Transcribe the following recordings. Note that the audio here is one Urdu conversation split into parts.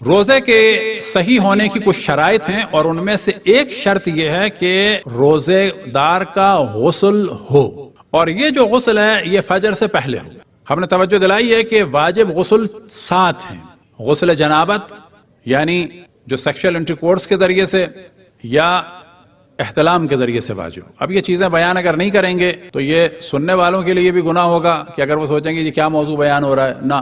روزے کے صحیح ہونے کی کچھ شرائط ہیں اور ان میں سے ایک شرط یہ ہے کہ روزے دار کا غسل ہو، اور یہ جو غسل ہے یہ فجر سے پہلے ہو۔ ہم نے توجہ دلائی ہے کہ واجب غسل 7 ہیں۔ غسل جنابت یعنی جو سیکشل انٹرکورس کے ذریعے سے یا احتلام کے ذریعے سے واجب۔ اب یہ چیزیں بیان اگر نہیں کریں گے تو یہ سننے والوں کے لیے بھی گناہ ہوگا کہ اگر وہ سوچیں گے یہ کیا موضوع بیان ہو رہا ہے۔ نہ،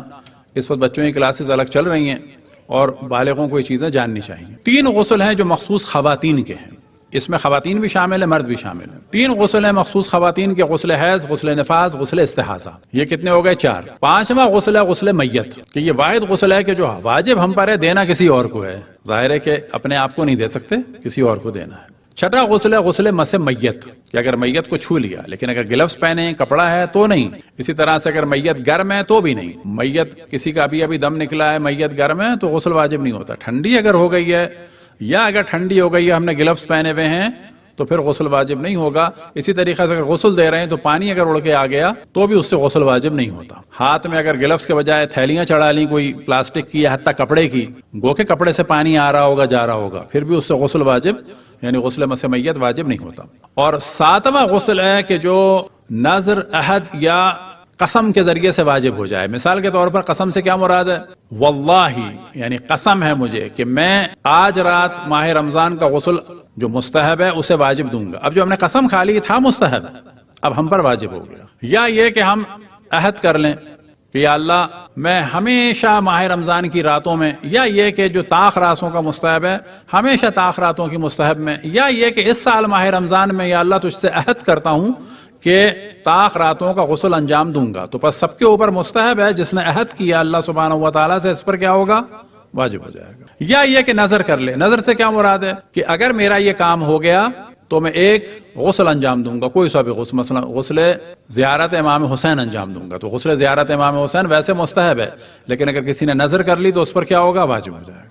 اس وقت بچوں کی کلاسز الگ چل رہی ہیں اور بالغوں کو یہ چیزیں جاننی چاہیے۔ 3 غسل ہیں جو مخصوص خواتین کے ہیں، اس میں خواتین بھی شامل ہیں، مرد بھی شامل ہیں۔ 3 غسل ہیں مخصوص خواتین کے، غسل حیض، غسل نفاس، غسل استحاضہ۔ یہ کتنے ہو گئے؟ 4۔ 5واں غسل ہے غسل میت، کہ یہ واحد غسل ہے کہ جو واجب ہم پر ہے، دینا کسی اور کو ہے۔ ظاہر ہے کہ اپنے آپ کو نہیں دے سکتے، کسی اور کو دینا ہے۔ 6واں غسل ہے غسل مس میت، کہ اگر میت کو چھو لیا، لیکن اگر گلوز پہنے کپڑا ہے تو نہیں۔ اسی طرح سے اگر میت گرم ہے تو بھی نہیں۔ میت کسی کا ابھی دم نکلا ہے، میت گرم ہے تو غسل واجب نہیں ہوتا۔ ٹھنڈی اگر ہو گئی ہے یا اگر ٹھنڈی ہو گئی ہے، ہم نے گلوز پہنے ہوئے ہیں تو پھر غسل واجب نہیں ہوگا۔ اسی طریقے سے اگر غسل دے رہے ہیں تو پانی اگر اڑ کے آ گیا تو بھی اس سے غسل واجب نہیں ہوتا۔ ہاتھ میں اگر گلوز کے بجائے تھیلیاں چڑھا لیں کوئی پلاسٹک کی یا حتیٰ کپڑے کی، گو کے کپڑے سے پانی آ رہا ہوگا جا رہا ہوگا، پھر بھی اس سے غسل واجب یعنی غسل مس میت واجب نہیں ہوتا۔ اور 7واں غسل ہے کہ جو نذر، عہد یا قسم کے ذریعے سے واجب ہو جائے۔ مثال کے طور پر قسم سے کیا مراد ہے؟ واللہ، یعنی قسم ہے مجھے کہ میں آج رات ماہ رمضان کا غسل جو مستحب ہے اسے واجب دوں گا۔ اب جو ہم نے قسم کھا لی تھا مستحب، اب ہم پر واجب ہو گیا۔ یا یہ کہ ہم عہد کر لیں کہ یا اللہ میں ہمیشہ ماہ رمضان کی راتوں میں، یا یہ کہ جو طاق راتوں کا مستحب ہے ہمیشہ طاق راتوں کی مستحب میں، یا یہ کہ اس سال ماہ رمضان میں یا اللہ تجھ سے عہد کرتا ہوں کہ طاق راتوں کا غسل انجام دوں گا، تو بس سب کے اوپر مستحب ہے۔ جس نے عہد کیا اللہ سبحانہ و تعالیٰ سے، اس پر کیا ہوگا؟ واجب ہو جائے گا۔ یا یہ کہ نظر کر لے۔ نظر سے کیا مراد ہے؟ کہ اگر میرا یہ کام ہو گیا تو میں ایک غسل انجام دوں گا، کوئی سا بھی غسل، مثلا غسل زیارت امام حسین انجام دوں گا، تو غسل زیارت امام حسین ویسے مستحب ہے، لیکن اگر کسی نے نظر کر لی تو اس پر کیا ہوگا؟ واجب ہو جائے گا۔